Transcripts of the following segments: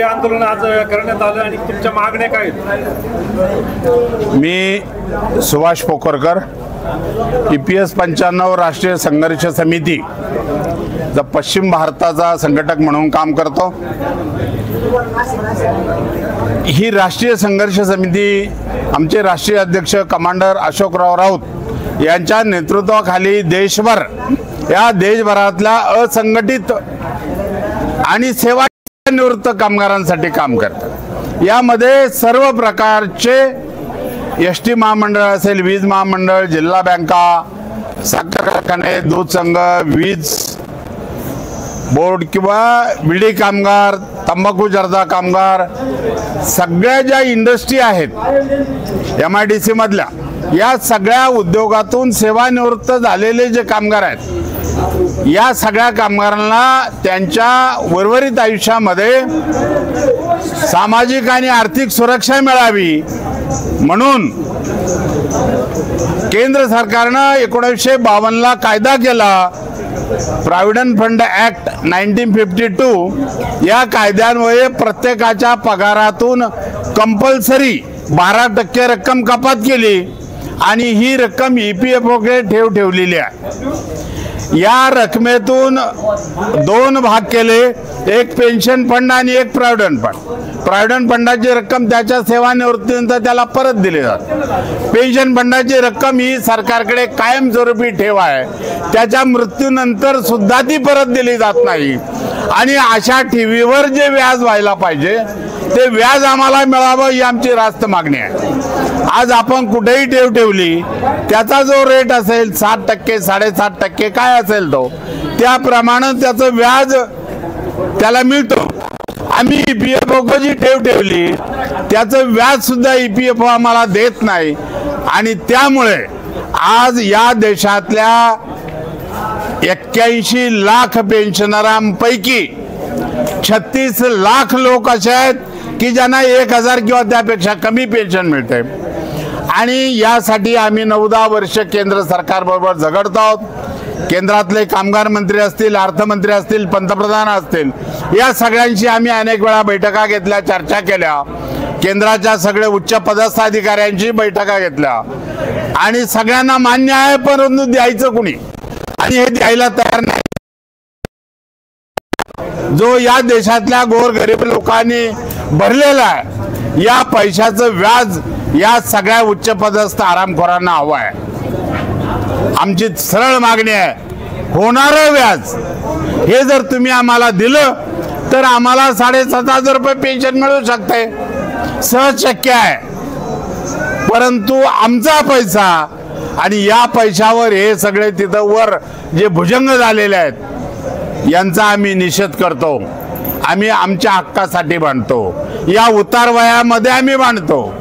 आंदोलन आज करण्यात आलं आणि तुमच्या मागण्या काय आहेत? मी सुभाष पोखरकर, EPS 95 राष्ट्रीय संघर्ष समिती पश्चिम भारताचा संघटक म्हणून काम करतो। ही राष्ट्रीय संघर्ष समिती आमचे राष्ट्रीय अध्यक्ष कमांडर अशोकराव राऊत यांच्या नेतृत्वाखाली देशभर या देशभरातल्या असंघटित आणि सेवा निवृत्त कामगारांसाठी काम करतात। यामध्ये सर्व प्रकारचे एसटी महामंडळ असेल, वीज महामंडळ, जिल्हा बँका, साखर कारखाने, दूध संघ, वीज बोर्ड किंवा विडी कामगार, तंबाखू जर्दा कामगार, सगळ्या ज्या इंडस्ट्री आहेत MIDC मधल्या, या सगळ्या उद्योगातून सेवानिवृत्त झालेले जे कामगार आहेत, या सगळ्या कामगारांना त्यांच्या उर्वरित आयुष्यामध्ये सामाजिक आणि आर्थिक सुरक्षा मिळावी म्हणून केंद्र सरकारनं 1952 कायदा केला, प्रॉव्हिडंट फंड ऍक्ट 1952। या कायद्यान्वये प्रत्येकाच्या पगारातून कंपल्सरी 12% रक्कम कपात केली आणि ही रक्कम EPFOकडे ठेवलेली आहे। या रकमेतून 2 भाग केले, एक पेन्शन फंड आणि एक प्रॉव्हिडंट फंड। प्रॉव्हिडंट फंडाची रक्कम त्याच्या सेवानिवृत्तीनंतर त्याला परत दिली जाते। पेन्शन फंडाची रक्कम ही सरकारकडे कायमस्वरूपी ठेव आहे, त्याच्या मृत्यूनंतर सुद्धा ती परत दिली जात नाही आणि अशा ठेवीवर जे व्याज व्हायला पाहिजे ते व्याज आम्हाला मिळावं ही आमची रास्त मागणी आहे। आज आपण कुठेही ठेव ठेवली, त्याचा जो रेट असेल 7%, 7.5% काय असेल तो, त्याप्रमाणे त्याचं व्याज त्याला मिळतो। आम्ही EPFO जी ठेव ठेवली त्याचं व्याज सुद्धा EPFO आम्हाला देत नाही आणि त्यामुळे आज या देशातल्या 81 लाख पेन्शनरांपैकी 36 लाख लोक असे आहेत की ज्यांना 1000 किंवा त्यापेक्षा कमी पेन्शन मिळते आणि यासाठी आम्ही 9-10 वर्ष केंद्र सरकारबरोबर झगडत आहोत। केंद्रातले कामगार मंत्री असतील, अर्थमंत्री असतील, पंतप्रधान असतील, या सगळ्यांशी आम्ही अनेक वेळा बैठका घेतल्या, चर्चा केल्या, केंद्राच्या सगळे उच्च पदस्थ अधिकाऱ्यांची बैठका घेतल्या आणि सगळ्यांना मान्य आहे, परंतु द्यायचं कुणी आणि हे द्यायला तयार नाही। जो या देशातल्या गोरगरीब लोकांनी भरलेला आहे, या पैशाचं व्याज या सगळ्या उच्च पदस्थ आरामखोरांना हवं आहे। आमची सरळ मागणी आहे, होणारं व्याज हे जर तुम्ही आम्हाला दिलं तर आम्हाला 7,500 रुपये पेन्शन मिळू शकते, सहज शक्य आहे। परंतु आमचा पैसा आणि या पैशावर हे सगळे तिथं वर जे भुजंग झालेले आहेत यांचा आम्ही निषेध करतो। आम्ही आमच्या हक्कासाठी भांडतो, या उतार वयामध्ये आम्ही भांडतो।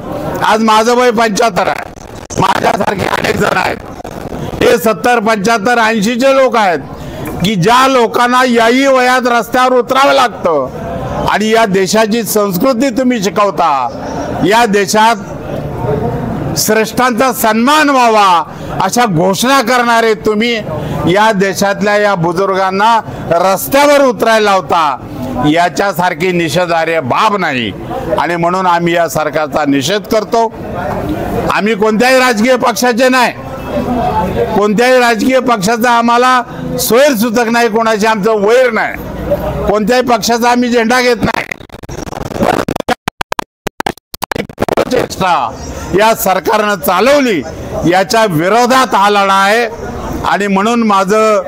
आज माझं वय 75 आहे, माझ्यासारखे अनेक जण आहेत, हे 70, 75, 80चे लोक आहेत की ज्या लोकांना याही वयात रस्त्यावर उतरावं लागतं आणि या देशाची संस्कृती तुम्ही शिकवता, या देशात श्रेष्ठांचा सन्मान व्हावा अशा घोषणा करणारे तुम्ही या देशातल्या या बुजुर्गांना रस्त्यावर उतरायला लावता, याच्यासारखी निषेधार्ह बाब नाही आणि म्हणून आम्ही या सरकारचा निषेध करतो। आम्ही कोणत्याही राजकीय पक्षाचे नाही, कोणत्याही राजकीय पक्षाचा आम्हाला सोयरसुतक नाही, कोणाचे आमचं वैर नाही, कोणत्याही पक्षाचा आम्ही झेंडा घेत नाही। या सरकारनं चालवली याच्या विरोधात हा लढा आहे आणि म्हणून माझं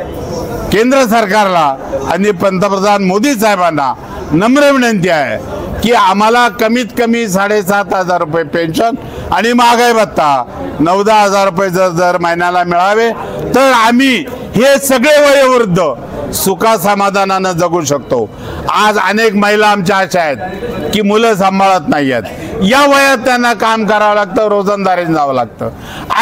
केंद्र सरकारला आणि पंतप्रधान मोदी साहेबांना नम्र विनंती आहे की आम्हाला कमीत कमी 7,500 रुपये पेन्शन आणि महागाई भत्ता 9-10 हजार रुपये जर महिन्याला मिळावे तर आम्ही हे सगळे वयोवृद्ध सुखा समाधानाने जगू शकतो। आज अनेक महिला आमच्या अशा आहेत की मुलं सांभाळत नाही आहेत, या वयात त्यांना काम करावं लागतं, रोजंदारीने जावं लागतं।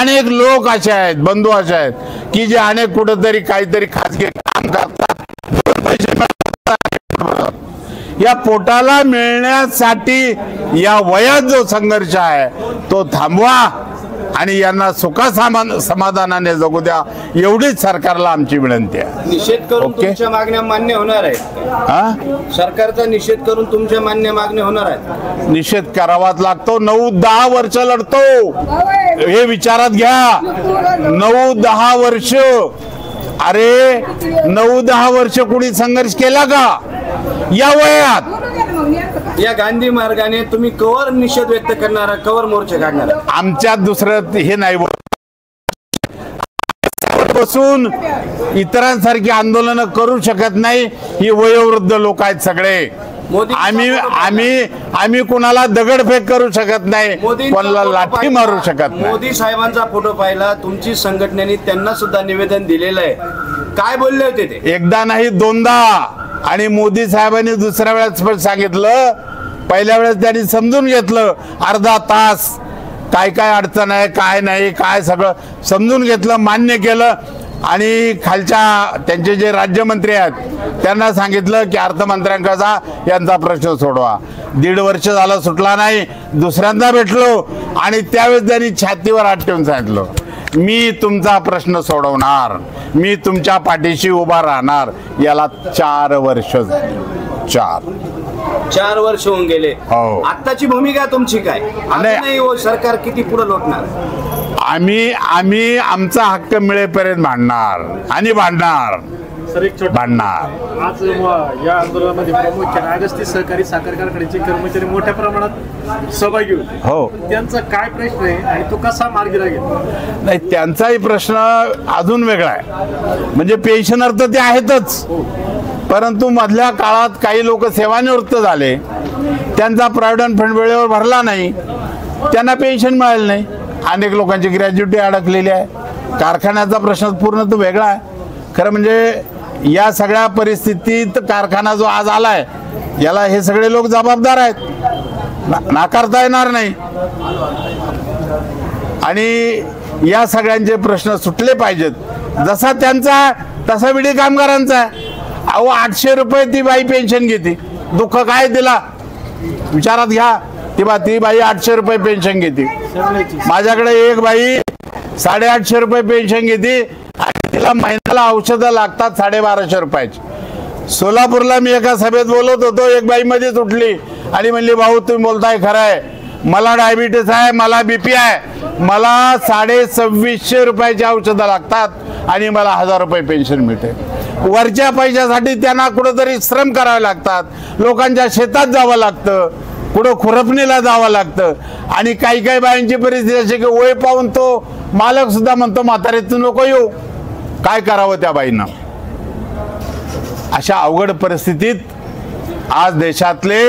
अनेक लोक असे आहेत, बंधू असे आहेत की जे अनेक कुठेतरी काहीतरी खासगी काम करतात, पैसे मिळतात, या पोटाला मिळण्यासाठी या वयात जो संघर्ष आहे तो थांबवा आणि यांना समाधानाने जगू द्या, एवढीच सरकारला आमची विनंती आहे. निषेध करून ओके. तुमच्या मागण्या मान्य होणार आहेत? सरकारचा निषेध करून तुमच्या मागण्या होणार आहेत? निषेध करावाच लागतो. 9-10 वर्ष लढतो, हे विचारात घ्या. 9-10 वर्ष, अरे 9-10 वर्ष कुणी संघर्ष केला का या वयात? या गांधी मार्गाने तुम्ही कवर निषेध व्यक्त करणार, कवर मोर्चे काढणार? आमच्यात दुसरं हे नाही बसून इतरांसारखी आंदोलन करू शकत नाही. ही वयोवृद्ध लोक आहेत सगळे. आम्ही कुणाला दगडफेक करू शकत नाही, कोणाला लाठी मारू शकत नाही. मोदी साहेबांचा फोटो पाहिला, तुमची संघटनेने त्यांना सुद्धा निवेदन दिलेलं आहे. काय बोलले होते ते? एकदा नाही 2दा. आणि मोदी साहेबांनी दुसऱ्या वेळेस पण सांगितलं. पहिल्या वेळेस त्यांनी समजून घेतलं, अर्धा तास काय काय अडचण आहे, काय नाही, काय सगळं समजून घेतलं, मान्य केलं. आणि खालच्या त्यांचे जे राज्यमंत्री आहेत त्यांना सांगितलं की अर्थमंत्र्यांचा यांचा प्रश्न सोडवा. 1.5 वर्ष झालं सुटला नाही. दुसऱ्यांदा भेटलो आणि त्यावेळेस त्यांनी छातीवर हात ठेवून सांगितलं, मी तुमचा प्रश्न सोडवणार, मी तुमच्या पाठीशी उभा राहणार. याला 4 वर्ष झाली. 4 वर्ष होऊन गेले. हो. आताची भूमिका तुमची काय? नाही हो, सरकार किती पुढे लोटणार? आम्ही आमचा हक्क मिळेपर्यंत भांडणार आणि भांडणार. भांडणार. आज या आंदोलनामध्ये प्रामुख्याने अगस्ती सहकारी साखर कारखान्याचे कर्मचारी मोठ्या प्रमाणात सहभागी होते. हो. त्यांचा काय प्रश्न आहे आणि तो कसा मार्गी लागेल? नाही, त्यांचाही प्रश्न अजून वेगळा आहे. म्हणजे पेन्शनर तर ते आहेतच, परंतु मधल्या काळात काही लोक सेवानिवृत्त झाले, त्यांचा प्रॉव्हिडंट फंड वेळेवर भरला नाही, त्यांना पेन्शन मिळालं नाही. अनेक लोकांची ग्रॅज्युटी अडकलेली आहे. कारखान्याचा प्रश्न पूर्ण तो वेगळा आहे. खरं म्हणजे या सगळ्या परिस्थितीत कारखाना जो आज आलाय, याला हे सगळे लोक जबाबदार आहेत, नाकारता येणार नाही. आणि या सगळ्यांचे प्रश्न सुटले पाहिजेत. जसा त्यांचा तसा विडी कामगारांचा आहे. अहो 800 रुपये ती बाई पेन्शन घेते. दुःख काय तिला विचारात घ्या. ती बाई 800 रुपये पेन्शन घेते. माझ्याकडे एक बाई 850 रुपये पेन्शन घेते आणि तिला महिन्याला औषधं लागतात 1250 रुपयाची. सोलापूरला मी एका सभेत बोलत होतो, एक बाई मध्येच उठली आणि म्हणली, भाऊ तुम्ही बोलताय खरं आहे, मला डायबिटीस आहे, मला बीपी आहे, मला 2650 रुपयाची औषधं लागतात आणि मला 1000 रुपये पेन्शन मिळते. वरच्या पैशासाठी त्यांना कुठंतरी श्रम करावे लागतात, लोकांच्या शेतात जावं लागतं, कुठं खुरपणीला जावं लागतं. आणि काही बायांची परिस्थिती अशी की वय पाहून तो मालक सुद्धा म्हणतो, म्हातारे तू नको येऊ. काय करावं त्या बाईंना? अशा अवघड परिस्थितीत आज देशातले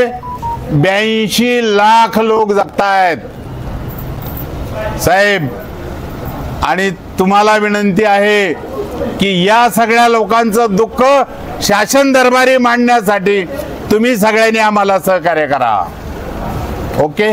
82 लाख लोक जगतायत साहेब. आणि तुम्हाला विनंती आहे की या सगळ्या लोकांचं दुःख शासन दरबारी मांडण्यासाठी तुम्ही सगळ्यांनी आम्हाला सहकार्य करा. ओके.